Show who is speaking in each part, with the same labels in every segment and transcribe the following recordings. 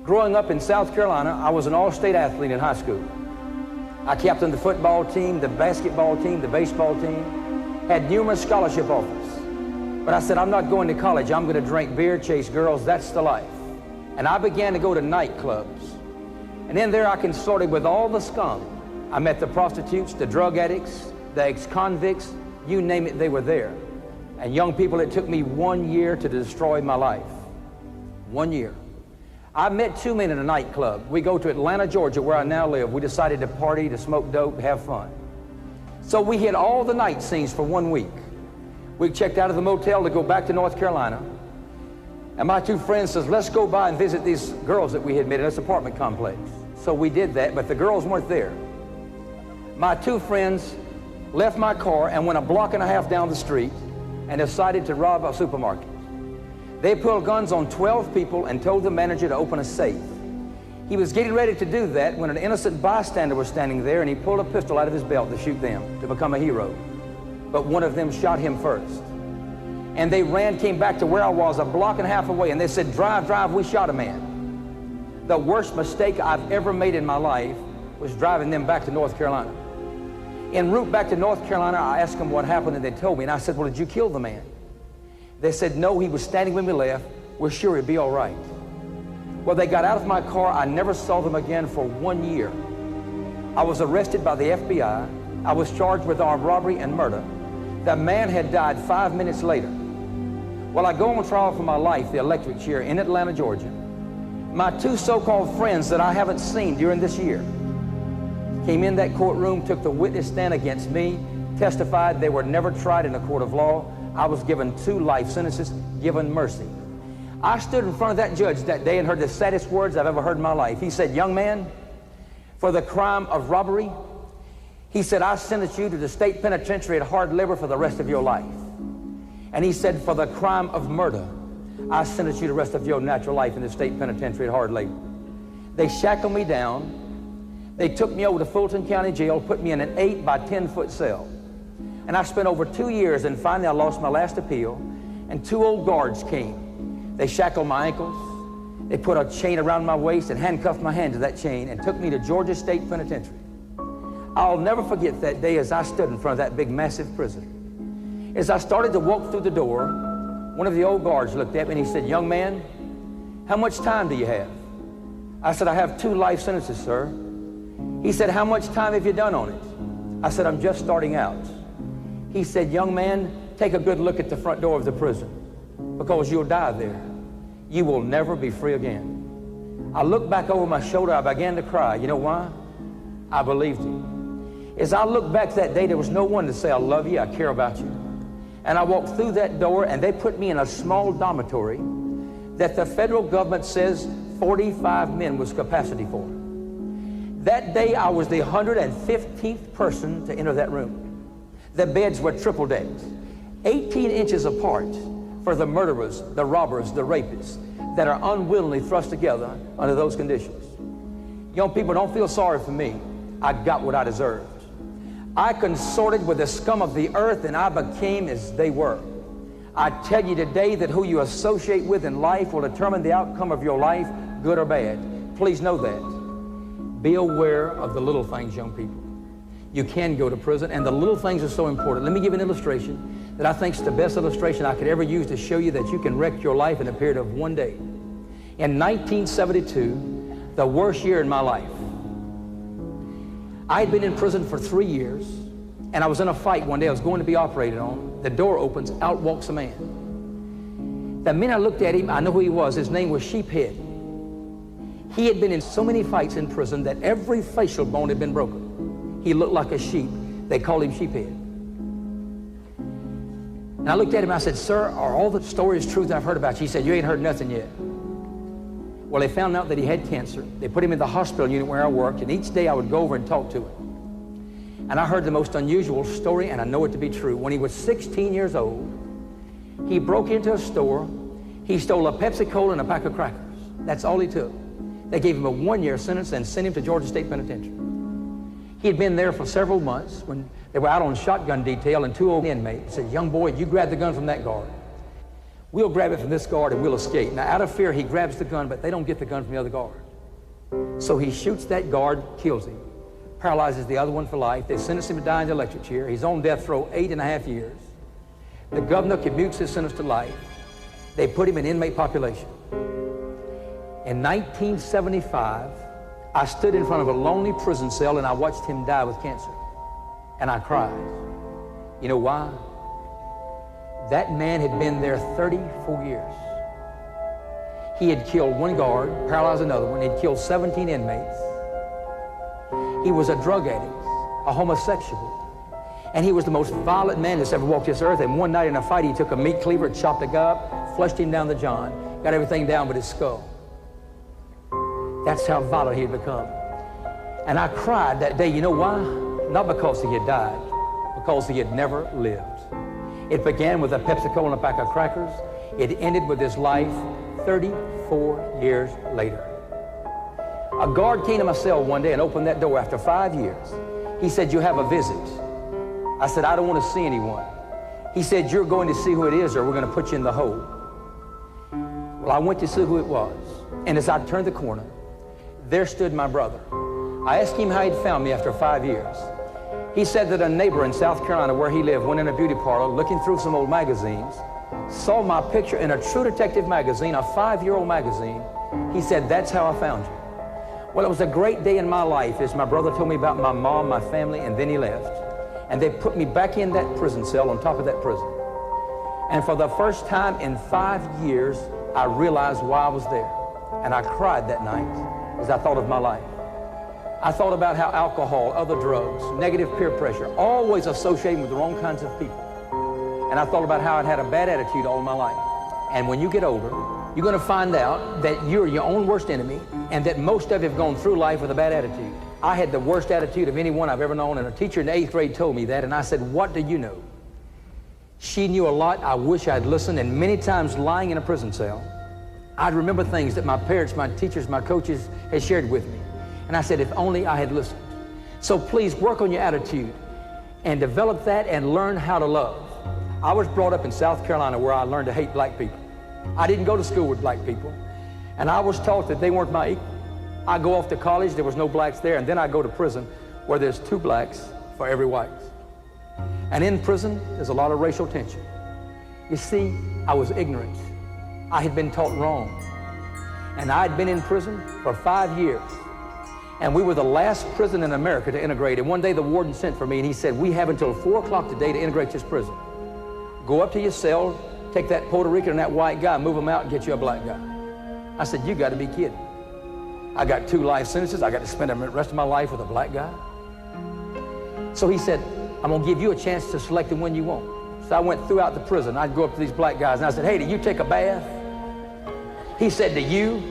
Speaker 1: Growing up in South Carolina, I was an all-state athlete in high school. I captained the football team, the basketball team, the baseball team, had numerous scholarship offers. But I said, I'm not going to college. I'm going to drink beer, chase girls. That's the life. And I began to go to nightclubs. And in there I consorted with all the scum. I met the prostitutes, the drug addicts, the ex-convicts, you name it, they were there. And young people, it took me 1 year to destroy my life. 1 year. I met two men in a nightclub. We go to Atlanta, Georgia, where I now live. We decided to party, to smoke dope, have fun. So we hit all the night scenes for 1 week. We checked out of the motel to go back to North Carolina. And my two friends says, let's go by and visit these girls that we had met in this apartment complex. So we did that, but the girls weren't there. My two friends left my car and went a block and a half down the street and decided to rob a supermarket. They pulled guns on 12 people and told the manager to open a safe. He was getting ready to do that when an innocent bystander was standing there, and he pulled a pistol out of his belt to shoot them, to become a hero. But one of them shot him first. And they ran, came back to where I was, a block and a half away, and they said, drive, drive, we shot a man. The worst mistake I've ever made in my life was driving them back to North Carolina. En route back to North Carolina, I asked them what happened, and they told me, and I said, well, did you kill the man? They said, no, he was standing when we left. We're sure he'd be all right. Well, they got out of my car. I never saw them again for 1 year. I was arrested by the FBI. I was charged with armed robbery and murder. The man had died 5 minutes later. Well, I go on trial for my life, the electric chair in Atlanta, Georgia. My two so-called friends that I haven't seen during this year came in that courtroom, took the witness stand against me, testified they were never tried in a court of law. I was given 2 life sentences, given mercy. I stood in front of that judge that day and heard the saddest words I've ever heard in my life. He said, young man, for the crime of robbery, he said, I sentence you to the state penitentiary at hard labor for the rest of your life. And he said, for the crime of murder, I sentence you the rest of your natural life in the state penitentiary at hard labor. They shackled me down. They took me over to Fulton County Jail, put me in an 8 by 10 foot cell. And I spent over 2 years, and finally I lost my last appeal, and 2 old guards came. They shackled my ankles, they put a chain around my waist and handcuffed my hand to that chain and took me to Georgia State Penitentiary. I'll never forget that day as I stood in front of that big, massive prison. As I started to walk through the door, one of the old guards looked at me and he said, young man, how much time do you have? I said, I have 2 life sentences, sir. He said, how much time have you done on it? I said, I'm just starting out. He said, young man, take a good look at the front door of the prison, because you'll die there. You will never be free again. I looked back over my shoulder. I began to cry. You know why? I believed him. As I looked back that day, there was no one to say, I love you, I care about you. And I walked through that door, and they put me in a small dormitory that the federal government says 45 men was capacity for. That day, I was the 115th person to enter that room. The beds were triple decked, 18 inches apart for the murderers, the robbers, the rapists that are unwillingly thrust together under those conditions. Young people, don't feel sorry for me. I got what I deserved. I consorted with the scum of the earth, and I became as they were. I tell you today that who you associate with in life will determine the outcome of your life, good or bad. Please know that. Be aware of the little things, young people. You can go to prison, and the little things are so important. Let me give you an illustration that I think is the best illustration I could ever use to show you that you can wreck your life in a period of 1 day. In 1972, the worst year in my life, I had been in prison for 3 years, and I was in a fight one day. I was going to be operated on. The door opens, out walks a man. The minute I looked at him, I know who he was. His name was Sheephead. He had been in so many fights in prison that every facial bone had been broken. He looked like a sheep. They called him Sheephead. And I looked at him and I said, sir, are all the stories truth I've heard about you? He said, you ain't heard nothing yet. Well, they found out that he had cancer. They put him in the hospital unit where I worked, and each day I would go over and talk to him. And I heard the most unusual story, and I know it to be true. When he was 16 years old, he broke into a store. He stole a Pepsi-Cola and a pack of crackers. That's all he took. They gave him a 1-year sentence and sent him to Georgia State Penitentiary. He had been there for several months when they were out on shotgun detail, and 2 old inmates said, young boy, you grab the gun from that guard. We'll grab it from this guard and we'll escape. Now, out of fear, he grabs the gun, but they don't get the gun from the other guard. So he shoots that guard, kills him, paralyzes the other one for life. They sentence him to die in the electric chair. He's on death row 8.5 years. The governor commutes his sentence to life. They put him in inmate population. In 1975, I stood in front of a lonely prison cell and I watched him die with cancer. And I cried. You know why? That man had been there 34 years. He had killed one guard, paralyzed another one. He'd killed 17 inmates. He was a drug addict, a homosexual. And he was the most violent man that's ever walked this earth. And one night in a fight, he took a meat cleaver, chopped a guy up, flushed him down the john, got everything down but his skull. That's how violent he had become. And I cried that day. You know why? Not because he had died, because he had never lived. It began with a Pepsi-Cola and a pack of crackers. It ended with his life 34 years later. A guard came to my cell one day and opened that door after 5 years. He said, "You have a visit." I said, "I don't want to see anyone." He said, "You're going to see who it is or we're going to put you in the hole." Well, I went to see who it was. And as I turned the corner, there stood my brother. I asked him how he'd found me after 5 years. He said that a neighbor in South Carolina where he lived went in a beauty parlor looking through some old magazines, saw my picture in a True Detective magazine, a 5-year-old magazine. He said, "That's how I found you." Well, it was a great day in my life as my brother told me about my mom, my family, and then he left. And they put me back in that prison cell on top of that prison. And for the first time in 5 years, I realized why I was there. And I cried that night as I thought of my life. I thought about how alcohol, other drugs, negative peer pressure, always associated with the wrong kinds of people. And I thought about how I'd had a bad attitude all my life. And when you get older, you're going to find out that you're your own worst enemy and that most of you have gone through life with a bad attitude. I had the worst attitude of anyone I've ever known, and a teacher in the 8th grade told me that, and I said, "What do you know?" She knew a lot. I wish I'd listened, and many times lying in a prison cell, I'd remember things that my parents, my teachers, my coaches had shared with me. And I said, if only I had listened. So please work on your attitude and develop that and learn how to love. I was brought up in South Carolina where I learned to hate black people. I didn't go to school with black people, and I was taught that they weren't my equal. I go off to college, there was no blacks there, and then I go to prison where there's 2 blacks for every white. And in prison, there's a lot of racial tension. You see, I was ignorant. I had been taught wrong. And I'd been in prison for 5 years. And we were the last prison in America to integrate. And one day the warden sent for me and he said, "We have until 4 o'clock today to integrate this prison. Go up to your cell, take that Puerto Rican and that white guy, move them out and get you a black guy." I said, "You got to be kidding. I got 2 life sentences. I got to spend the rest of my life with a black guy." So he said, "I'm going to give you a chance to select the one you want." So I went throughout the prison. I'd go up to these black guys and I said, "Hey, do you take a bath?" He said, "Do you?"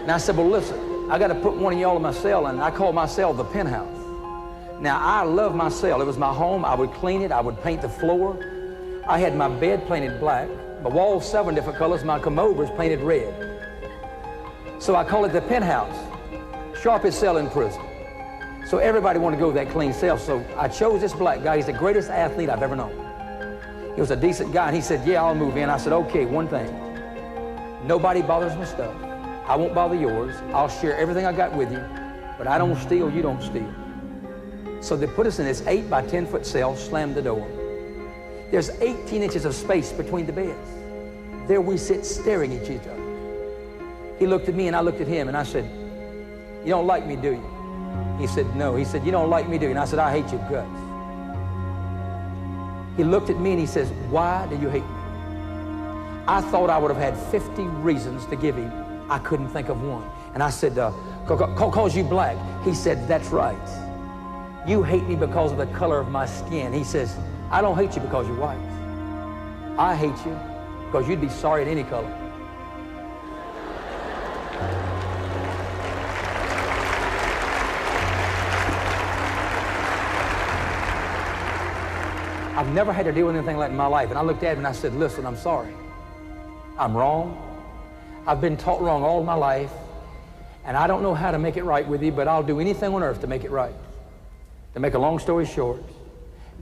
Speaker 1: And I said, "Well, listen, I got to put one of y'all in my cell," and I called my cell the penthouse. Now, I love my cell. It was my home. I would clean it. I would paint the floor. I had my bed painted black, my walls 7 different colors, my commode was painted red. So I call it the penthouse, sharpest cell in prison. So everybody wanted to go to that clean cell. So I chose this black guy. He's the greatest athlete I've ever known. He was a decent guy, and he said, "Yeah, I'll move in." I said, "Okay, one thing. Nobody bothers my stuff. I won't bother yours. I'll share everything I got with you, but I don't steal, you don't steal." So they put us in this 8 by 10 foot cell, slammed the door. There's 18 inches of space between the beds. There we sit staring at each other. He looked at me and I looked at him and I said, "You don't like me, do you?" He said, "No." He said, "You don't like me, do you?" And I said, "I hate your guts." He looked at me and he says, "Why do you hate me?" I thought I would have had 50 reasons to give him. I couldn't think of one. And I said, "Cause you black." He said, "That's right. You hate me because of the color of my skin." He says, "I don't hate you because you're white. I hate you because you'd be sorry in any color." I've never had to deal with anything like that in my life. And I looked at him and I said, "Listen, I'm sorry. I'm wrong. I've been taught wrong all my life, and I don't know how to make it right with you, but I'll do anything on earth to make it right." To make a long story short,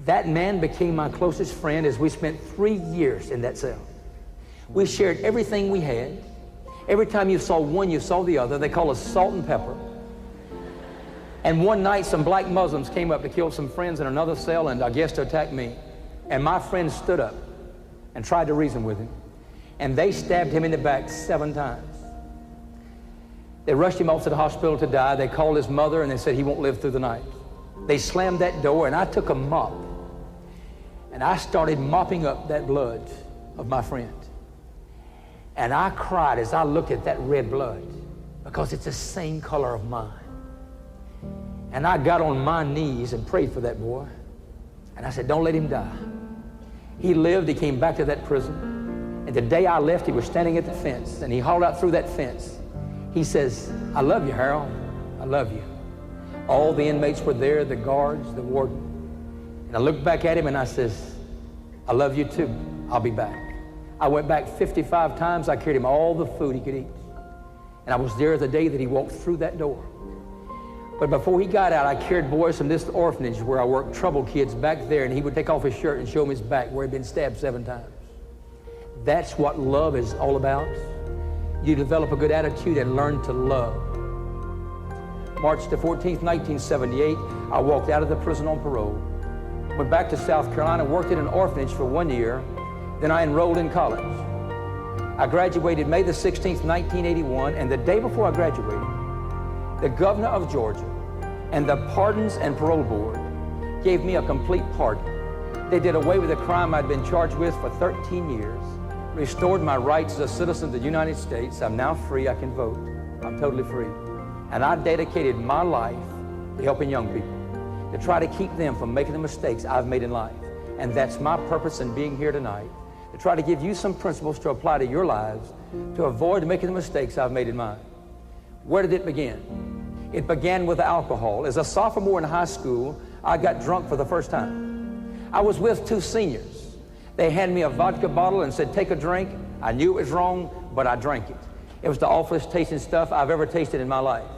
Speaker 1: that man became my closest friend as we spent 3 years in that cell. We shared everything we had. Every time you saw one, you saw the other. They call us salt and pepper. And one night, some black Muslims came up to kill some friends in another cell and I guess to attack me. And my friend stood up and tried to reason with him. And they stabbed him in the back 7 times. They rushed him off to the hospital to die. They called his mother and they said he won't live through the night. They slammed that door and I took a mop and I started mopping up that blood of my friend. And I cried as I looked at that red blood because it's the same color of mine. And I got on my knees and prayed for that boy. And I said, don't let him die. He lived, he came back to that prison. And the day I left, he was standing at the fence and he hauled out through that fence. He says, I love you, Harold. I love you. All the inmates were there, the guards, the warden. And I looked back at him and I says, I love you too. I'll be back. I went back 55 times. I carried him all the food he could eat. And I was there the day that he walked through that door. But before he got out, I carried boys from this orphanage where I worked, troubled kids, back there, and he would take off his shirt and show them his back where he'd been stabbed 7 times. That's what love is all about. You develop a good attitude and learn to love. March the 14th, 1978, I walked out of the prison on parole, went back to South Carolina, worked in an orphanage for 1 year, then I enrolled in college. I graduated May the 16th, 1981, and the day before I graduated, the governor of Georgia and the Pardons and Parole Board gave me a complete pardon. They did away with a crime I'd been charged with for 13 years, restored my rights as a citizen of the United States. I'm now free, I can vote. I'm totally free. And I dedicated my life to helping young people, to try to keep them from making the mistakes I've made in life. And that's my purpose in being here tonight, to try to give you some principles to apply to your lives to avoid making the mistakes I've made in mine. Where did it begin? It began with alcohol. As a sophomore in high school, I got drunk for the first time. I was with 2 seniors. They handed me a vodka bottle and said, take a drink. I knew it was wrong, but I drank it. It was the awfulest tasting stuff I've ever tasted in my life.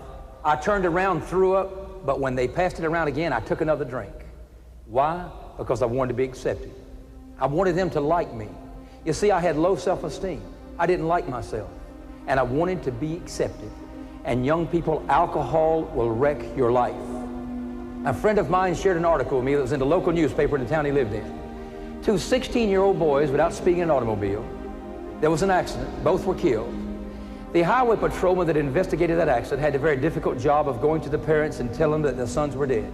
Speaker 1: I turned around, threw up, but when they passed it around again, I took another drink. Why? Because I wanted to be accepted. I wanted them to like me. You see, I had low self-esteem. I didn't like myself, and I wanted to be accepted. And young people, alcohol will wreck your life. A friend of mine shared an article with me that was in the local newspaper in the town he lived in. 2 16-year-old boys without speeding in an automobile. There was an accident. Both were killed. The highway patrolman that investigated that accident had the very difficult job of going to the parents and telling them that their sons were dead.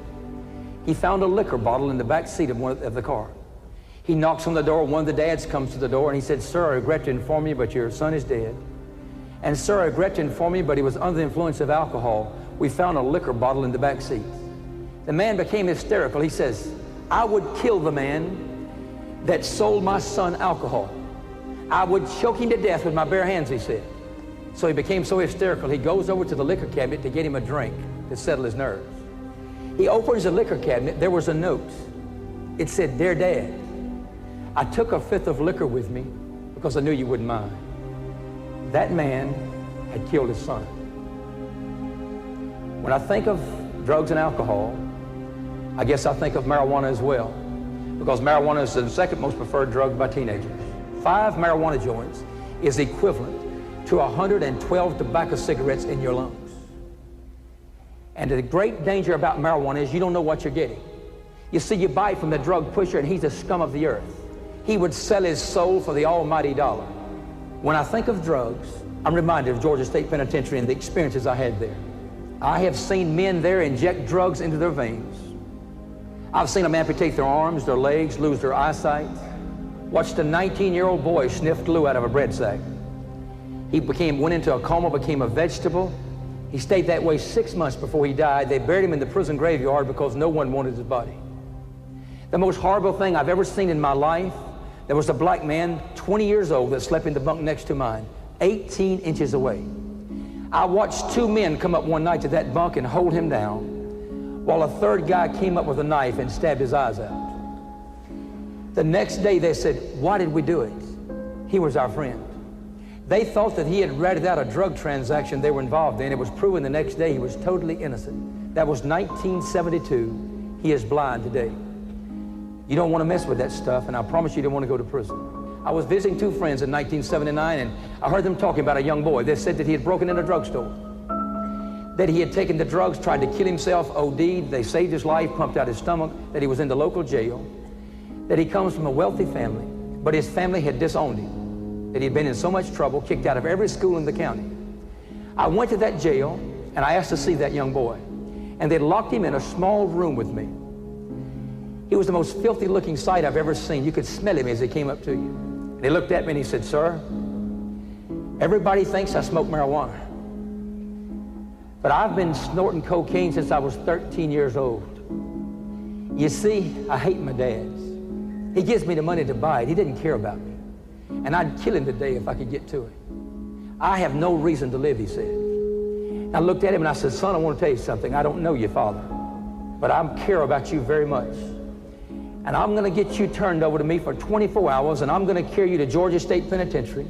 Speaker 1: He found a liquor bottle in the back seat of the car. He knocks on the door. One of the dads comes to the door and he said, sir, I regret to inform you, but your son is dead. And sir, I regret to inform you, but he was under the influence of alcohol. We found a liquor bottle in the back seat. The man became hysterical. He says, I would kill the man that sold my son alcohol. I would choke him to death with my bare hands, he said. So he became so hysterical, he goes over to the liquor cabinet to get him a drink to settle his nerves. He opens the liquor cabinet. There was a note. It said, Dear Dad, I took a 5th of liquor with me because I knew you wouldn't mind. That man had killed his son. When I think of drugs and alcohol, I guess I think of marijuana as well, because marijuana is the second most preferred drug by teenagers. 5 marijuana joints is equivalent to 112 tobacco cigarettes in your lungs. And the great danger about marijuana is you don't know what you're getting. You see, you buy it from the drug pusher and he's the scum of the earth. He would sell his soul for the almighty dollar. When I think of drugs, I'm reminded of Georgia State Penitentiary and the experiences I had there. I have seen men there inject drugs into their veins. I've seen them amputate their arms, their legs, lose their eyesight. Watched a 19-year-old boy sniff glue out of a bread sack. He went into a coma, became a vegetable. He stayed that way 6 months before he died. They buried him in the prison graveyard because no one wanted his body. The most horrible thing I've ever seen in my life, there was a black man, 20 years old, that slept in the bunk next to mine, 18 inches away. I watched 2 men come up one night to that bunk and hold him down, while a third guy came up with a knife and stabbed his eyes out. The next day they said, why did we do it? He was our friend. They thought that he had ratted out a drug transaction they were involved in. It was proven the next day he was totally innocent. That was 1972. He is blind today. You don't want to mess with that stuff, and I promise you don't want to go to prison. I was visiting two friends in 1979, and I heard them talking about a young boy. They said that he had broken in a drugstore, that he had taken the drugs, tried to kill himself, OD'd, they saved his life, pumped out his stomach, that he was in the local jail, that he comes from a wealthy family, but his family had disowned him, that he'd been in so much trouble, kicked out of every school in the county. I went to that jail, and I asked to see that young boy, and they locked him in a small room with me. He was the most filthy looking sight I've ever seen. You could smell him as he came up to you. And he looked at me and he said, "Sir, everybody thinks I smoke marijuana, but I've been snorting cocaine since I was 13 years old. You see, I hate my dad. He gives me the money to buy it. He didn't care about me. And I'd kill him today if I could get to it. I have no reason to live," he said. I looked at him and I said, "Son, I want to tell you something. I don't know you, Father, but I care about you very much. And I'm going to get you turned over to me for 24 hours, and I'm going to carry you to Georgia State Penitentiary.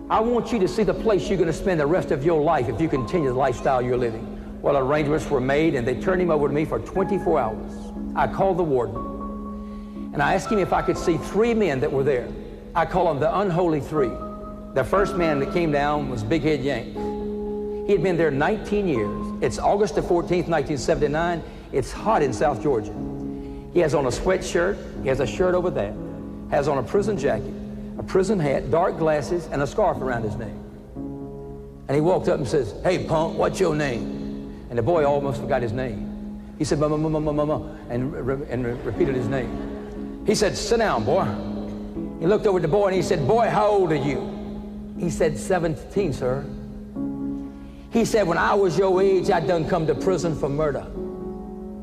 Speaker 1: I want you to see the place you're going to spend the rest of your life if you continue the lifestyle you're living." Well, arrangements were made, and they turned him over to me for 24 hours. I called the warden, and I asked him if I could see three men that were there. I call them the unholy three. The first man that came down was Big Head Yank. He had been there 19 years. It's August the 14th, 1979. It's hot in South Georgia. He has on a sweatshirt, he has a shirt over that, has on a prison jacket, a prison hat, dark glasses, and a scarf around his neck. And he walked up and says, "Hey, punk, what's your name?" And the boy almost forgot his name. He said, "Mama, mama, mama, mama," and repeated his name. He said, "Sit down, boy." He looked over at the boy and he said, "Boy, how old are you?" He said, "17, sir." He said, "When I was your age, I done come to prison for murder.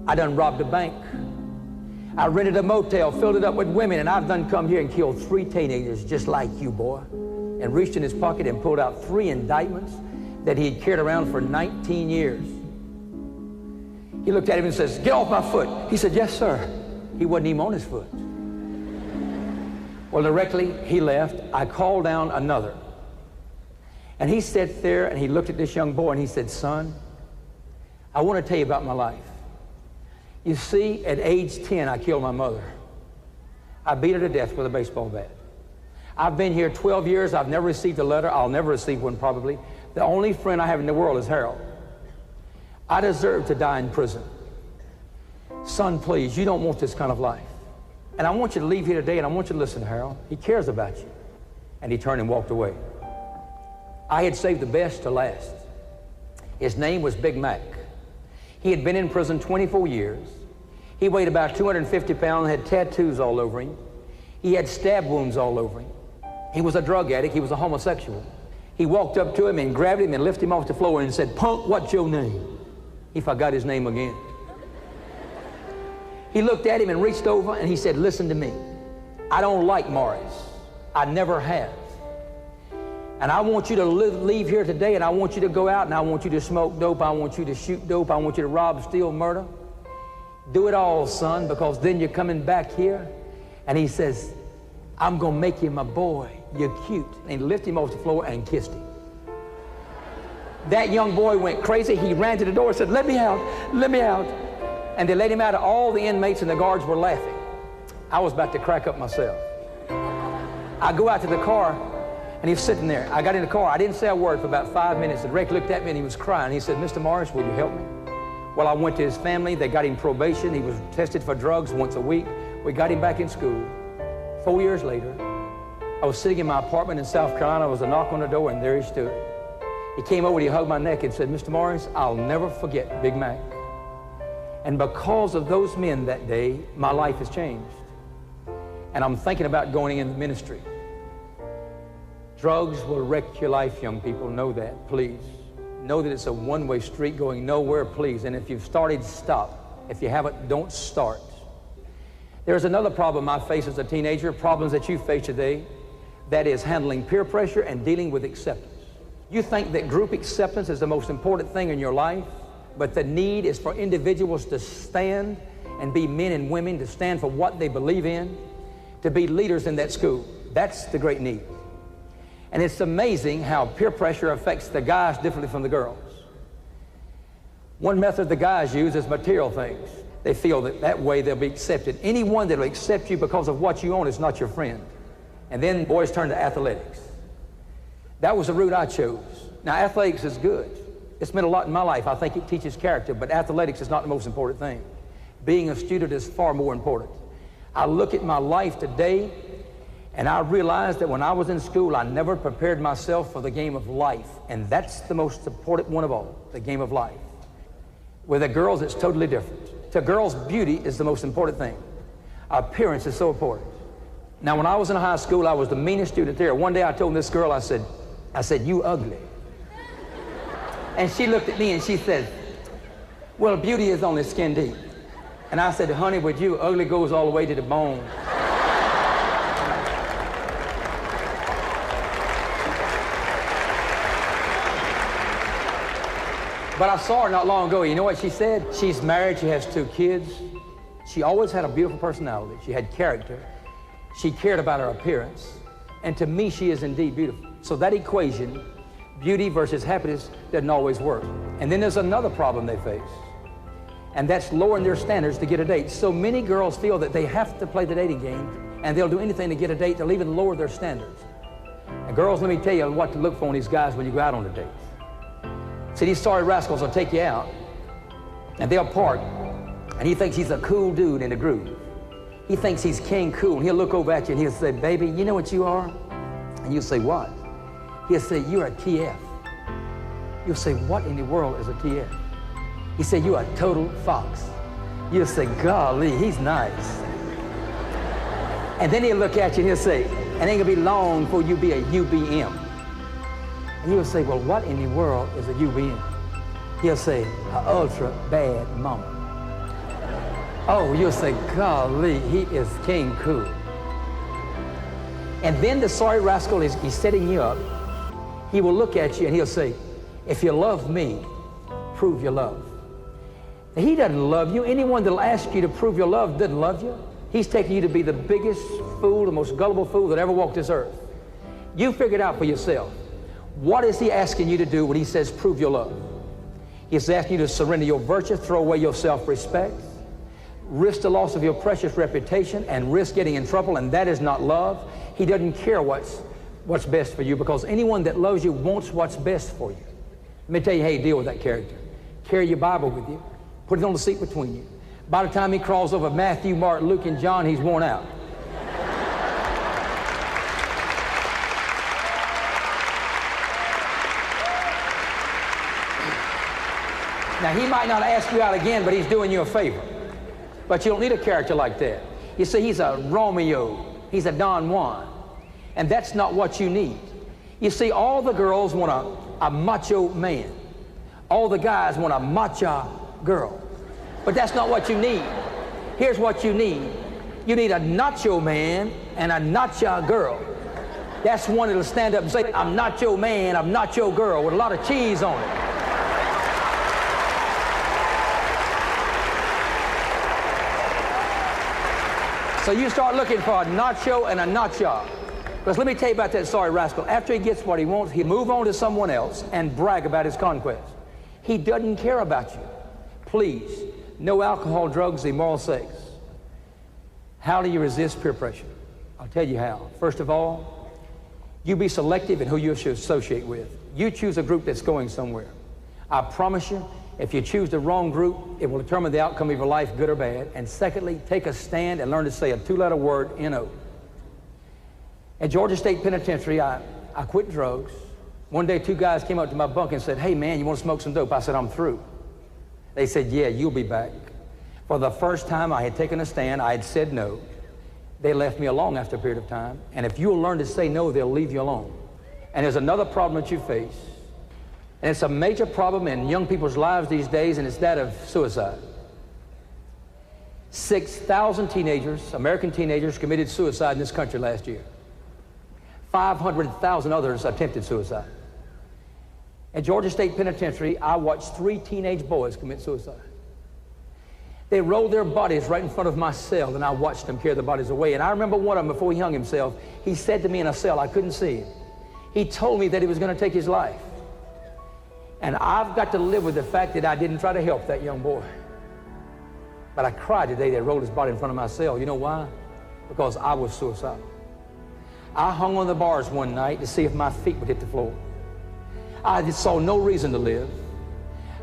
Speaker 1: I done robbed a bank. I rented a motel, filled it up with women, and I've done come here and killed 3 teenagers just like you, boy." And reached in his pocket and pulled out 3 indictments that he had carried around for 19 years. He looked at him and says, "Get off my foot." He said, "Yes, sir." He wasn't even on his foot. Well, directly he left, I called down another. And he sat there and he looked at this young boy and he said, "Son, I want to tell you about my life. You see, at age 10, I killed my mother. I beat her to death with a baseball bat. I've been here 12 years. I've never received a letter. I'll never receive one probably. The only friend I have in the world is Harold. I deserve to die in prison. Son, please, you don't want this kind of life. And I want you to leave here today and I want you to listen to Harold. He cares about you." And he turned and walked away. I had saved the best to last. His name was Big Mac. He had been in prison 24 years. He weighed about 250 pounds, had tattoos all over him. He had stab wounds all over him. He was a drug addict. He was a homosexual. He walked up to him and grabbed him and lifted him off the floor and said, "Punk, what's your name?" He forgot his name again. He looked at him and reached over and he said, "Listen to me. I don't like Morris. I never have. And I want you to leave here today, and I want you to go out, and I want you to smoke dope. I want you to shoot dope. I want you to rob, steal, murder. Do it all, son, because then you're coming back here." And he says, "I'm going to make you my boy. You're cute." And he lifted him off the floor and kissed him. That young boy went crazy. He ran to the door and said, "Let me out, let me out." And they let him out. All the inmates and the guards were laughing. I was about to crack up myself. I go out to the car, and he's sitting there. I got in the car. I didn't say a word for about 5 minutes. And Rick looked at me and he was crying. He said, "Mr. Morris, will you help me?" Well, I went to his family. They got him probation. He was tested for drugs once a week. We got him back in school. 4 years later, I was sitting in my apartment in South Carolina. There was a knock on the door, and there he stood. He came over and he hugged my neck and said, "Mr. Morris, I'll never forget Big Mac. And because of those men that day, my life has changed. And I'm thinking about going into ministry." Drugs will wreck your life, young people. Know that, please. Know that it's a one-way street going nowhere, please. And if you've started, stop. If you haven't, don't start. There's another problem I face as a teenager, problems that you face today, that is handling peer pressure and dealing with acceptance. You think that group acceptance is the most important thing in your life, but the need is for individuals to stand and be men and women, to stand for what they believe in, to be leaders in that school. That's the great need. And it's amazing how peer pressure affects the guys differently from the girls. One method the guys use is material things. They feel that way they'll be accepted. Anyone that will accept you because of what you own is not your friend. And then boys turned to athletics. That was the route I chose. Now, athletics is good. It's meant a lot in my life. I think it teaches character, but athletics is not the most important thing. Being a student is far more important. I look at my life today, and I realized that when I was in school, I never prepared myself for the game of life. And that's the most important one of all, the game of life. With the girls, it's totally different. To girls, beauty is the most important thing. Appearance is so important. Now, when I was in high school, I was the meanest student there. One day I told this girl, I said, you ugly. And she looked at me and she said, well, beauty is only skin deep. And I said, honey, with you, ugly goes all the way to the bone. But I saw her not long ago. You know what she said? She's married, she has 2 kids. She always had a beautiful personality. She had character. She cared about her appearance. And to me, she is indeed beautiful. So that equation, beauty versus happiness, doesn't always work. And then there's another problem they face. And that's lowering their standards to get a date. So many girls feel that they have to play the dating game, and they'll do anything to get a date. They'll even lower their standards. And girls, let me tell you what to look for in these guys when you go out on a date. See, these sorry rascals will take you out, and they'll park, and he thinks he's a cool dude in the group. He thinks he's king cool, and he'll look over at you, and he'll say, baby, you know what you are? And you'll say, what? He'll say, you're a TF. You'll say, what in the world is a TF? He said, you're a total fox. You'll say, golly, he's nice. And then he'll look at you and he'll say, it ain't gonna be long before you be a UBM. And you'll say, well, what in the world is a UBM? He'll say, a ultra bad mama. Oh, you'll say, golly, he is king cool. And then the sorry rascal he's setting you up. He will look at you and he'll say, if you love me, prove your love. He doesn't love you. Anyone that'll ask you to prove your love doesn't love you. He's taking you to be the biggest fool, the most gullible fool that ever walked this earth. You figure it out for yourself. What is he asking you to do when he says prove your love? He's asking you to surrender your virtue, throw away your self-respect, risk the loss of your precious reputation, and risk getting in trouble, and that is not love. He doesn't care what's best for you, because anyone that loves you wants what's best for you. Let me tell you how you deal with that character. Carry your Bible with you. Put it on the seat between you. By the time he crawls over Matthew, Mark, Luke, and John, he's worn out. Now, he might not ask you out again, but he's doing you a favor. But you don't need a character like that. You see, he's a Romeo. He's a Don Juan. And that's not what you need. You see, all the girls want a macho man. All the guys want a macho girl. But that's not what you need. Here's what you need. You need a nacho man and a nacho girl. That's one that'll stand up and say, I'm not your man, I'm not your girl, with a lot of cheese on it. So you start looking for a nacho and a nacho. Because let me tell you about that sorry rascal. After he gets what he wants, he'll move on to someone else and brag about his conquest. He doesn't care about you. Please, no alcohol, drugs, immoral sex. How do you resist peer pressure? I'll tell you how. First of all, you be selective in who you should associate with. You choose a group that's going somewhere. I promise you, if you choose the wrong group, it will determine the outcome of your life, good or bad. And secondly, take a stand and learn to say a 2-letter word, N-O. At Georgia State Penitentiary, I quit drugs. One day, 2 guys came up to my bunk and said, hey man, you want to smoke some dope? I said, I'm through. They said, yeah, you'll be back. For the first time I had taken a stand, I had said no. They left me alone after a period of time. And if you'll learn to say no, they'll leave you alone. And there's another problem that you face. And it's a major problem in young people's lives these days, and it's that of suicide. 6,000 teenagers, American teenagers, committed suicide in this country last year. 500,000 others attempted suicide. At Georgia State Penitentiary, I watched 3 teenage boys commit suicide. They rolled their bodies right in front of my cell, and I watched them carry the bodies away. And I remember one of them, before he hung himself, he said to me in a cell, I couldn't see him. He told me that he was going to take his life. And I've got to live with the fact that I didn't try to help that young boy. But I cried today they rolled his body in front of my cell. You know why? Because I was suicidal. I hung on the bars one night to see if my feet would hit the floor. I just saw no reason to live.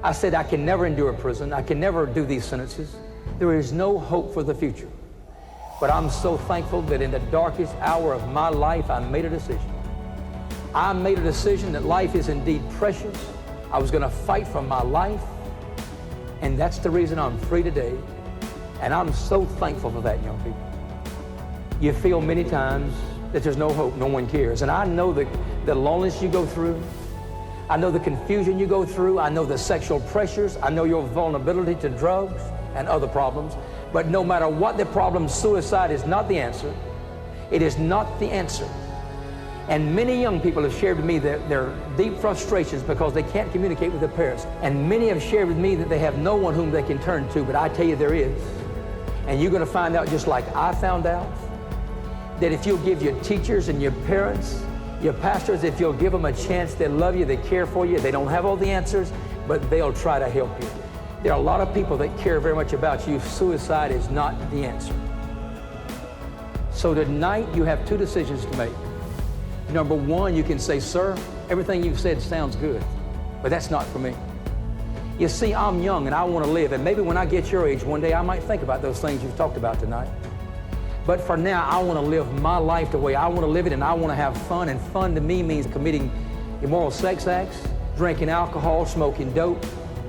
Speaker 1: I said, I can never endure prison. I can never do these sentences. There is no hope for the future. But I'm so thankful that in the darkest hour of my life, I made a decision. I made a decision that life is indeed precious. I was going to fight for my life. And that's the reason I'm free today. And I'm so thankful for that, young people. You feel many times that there's no hope, no one cares. And I know the loneliness you go through. I know the confusion you go through. I know the sexual pressures. I know your vulnerability to drugs and other problems. But no matter what the problem, suicide is not the answer. It is not the answer. And many young people have shared with me their deep frustrations because they can't communicate with their parents. And many have shared with me that they have no one whom they can turn to, but I tell you there is. And you're going to find out just like I found out, that if you'll give your teachers and your parents, your pastors, if you'll give them a chance, they love you, they care for you, they don't have all the answers, but they'll try to help you. There are a lot of people that care very much about you. Suicide is not the answer. So tonight you have two decisions to make. Number one, you can say, sir, everything you've said sounds good, but that's not for me. You see, I'm young and I want to live, and maybe when I get your age one day, I might think about those things you've talked about tonight. But for now, I want to live my life the way I want to live it, and I want to have fun, and fun to me means committing immoral sex acts, drinking alcohol, smoking dope.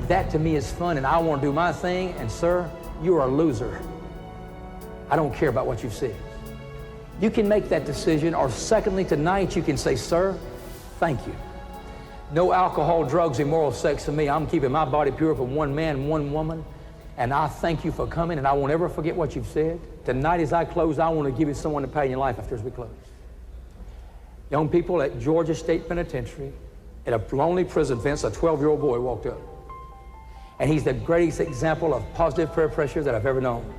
Speaker 1: That to me is fun, and I want to do my thing, and sir, you are a loser. I don't care about what you've said. You can make that decision, or secondly, tonight you can say, sir, thank you. No alcohol, drugs, immoral sex for me. I'm keeping my body pure for one man, one woman. And I thank you for coming, and I won't ever forget what you've said. Tonight as I close, I want to give you someone to pay in your life after as we close. Young people at Georgia State Penitentiary, at a lonely prison fence, a 12-year-old boy walked up. And he's the greatest example of positive peer pressure that I've ever known.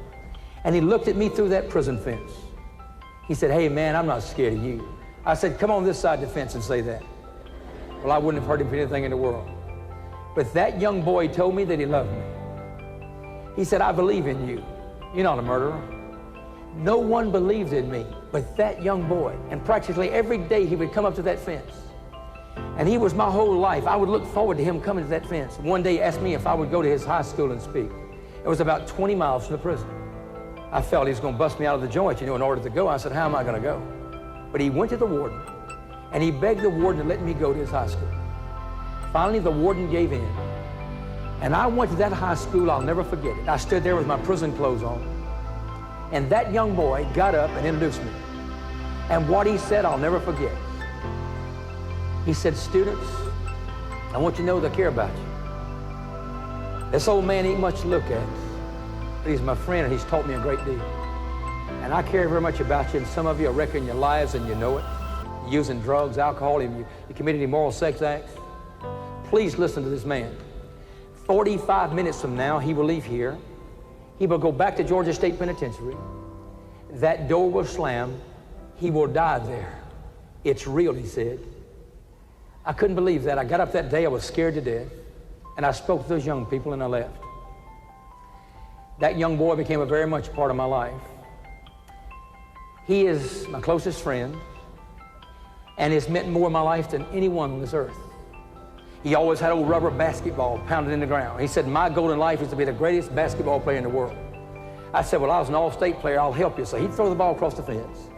Speaker 1: And he looked at me through that prison fence. He said, hey man, I'm not scared of you. I said, come on this side of the fence and say that. Well, I wouldn't have hurt him for anything in the world. But that young boy told me that he loved me. He said, I believe in you. You're not a murderer. No one believed in me but that young boy. And practically every day he would come up to that fence. And he was my whole life. I would look forward to him coming to that fence. One day he asked me if I would go to his high school and speak. It was about 20 miles from the prison. I felt he was going to bust me out of the joint, in order to go. I said, how am I going to go? But he went to the warden, and he begged the warden to let me go to his high school. Finally, the warden gave in. And I went to that high school, I'll never forget it. I stood there with my prison clothes on. And that young boy got up and introduced me. And what he said, I'll never forget. He said, students, I want you to know that I care about you. This old man ain't much to look at, but he's my friend and he's taught me a great deal. And I care very much about you, and some of you are wrecking your lives and you know it. You're using drugs, alcohol, you're committing immoral sex acts. Please listen to this man. 45 minutes from now, he will leave here. He will go back to Georgia State Penitentiary. That door will slam. He will die there. It's real, he said. I couldn't believe that. I got up that day, I was scared to death, and I spoke to those young people and I left. That young boy became a very much part of my life. He is my closest friend and has meant more in my life than anyone on this earth. He always had a rubber basketball pounded in the ground. He said, my goal in life is to be the greatest basketball player in the world. I said, well, I was an all-state player, I'll help you. So he'd throw the ball across the fence.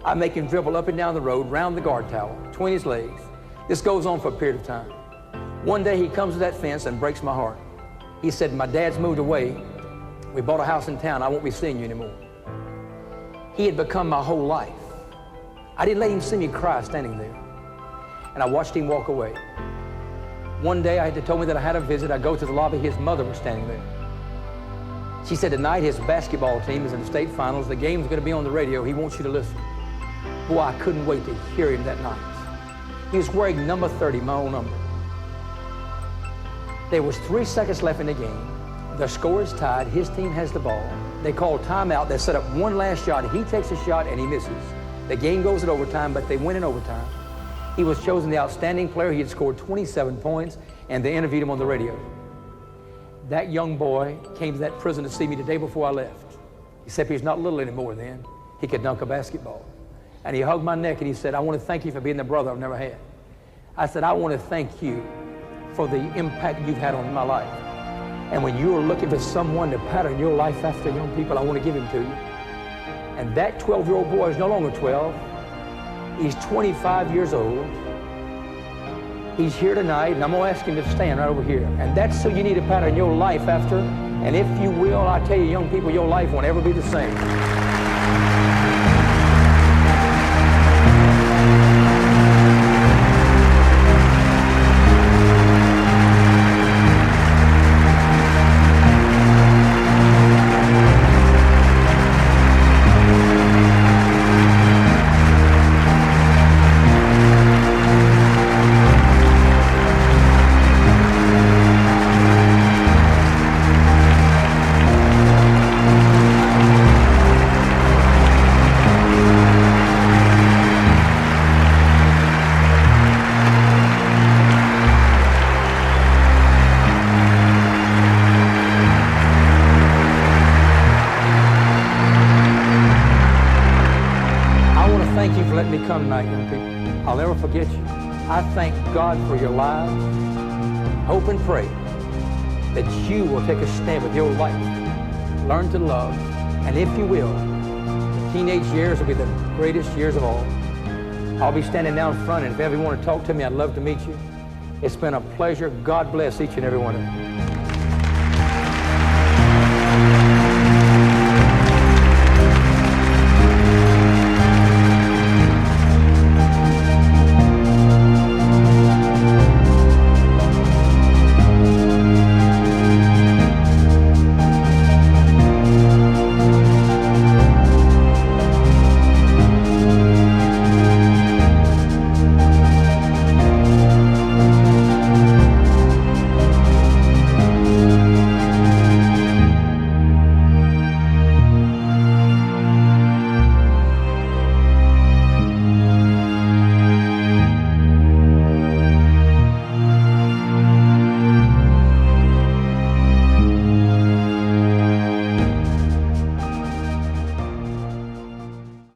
Speaker 1: I'd make him dribble up and down the road, round the guard tower, between his legs. This goes on for a period of time. One day he comes to that fence and breaks my heart. He said, my dad's moved away. We bought a house in town. I won't be seeing you anymore. He had become my whole life. I didn't let him see me cry standing there. And I watched him walk away. One day I had to tell me that I had a visit. I go to the lobby, his mother was standing there. She said, tonight his basketball team is in the state finals. The game's going to be on the radio. He wants you to listen. Boy, I couldn't wait to hear him that night. He was wearing number 30, my own number. There was 3 seconds left in the game. The score is tied. His team has the ball. They call timeout. They set up one last shot. He takes a shot and he misses. The game goes in overtime, but they win in overtime. He was chosen the outstanding player. He had scored 27 points, and they interviewed him on the radio. That young boy came to that prison to see me the day before I left. Except he's not little anymore then. He could dunk a basketball. And he hugged my neck and he said, I want to thank you for being the brother I've never had. I said, I want to thank you for the impact you've had on my life. And when you were looking for someone to pattern your life after, young people, I want to give him to you. And that 12-year-old boy is no longer 12. He's 25 years old. He's here tonight, and I'm going to ask him to stand right over here. And that's who you need to pattern your life after. And if you will, I tell you, young people, your life won't ever be the same. Thank you for letting me come tonight, young people. I'll never forget you. I thank God for your lives. Hope and pray that you will take a stand with your life. Learn to love. And if you will, the teenage years will be the greatest years of all. I'll be standing down front, and if ever you want to talk to me, I'd love to meet you. It's been a pleasure. God bless each and every one of you.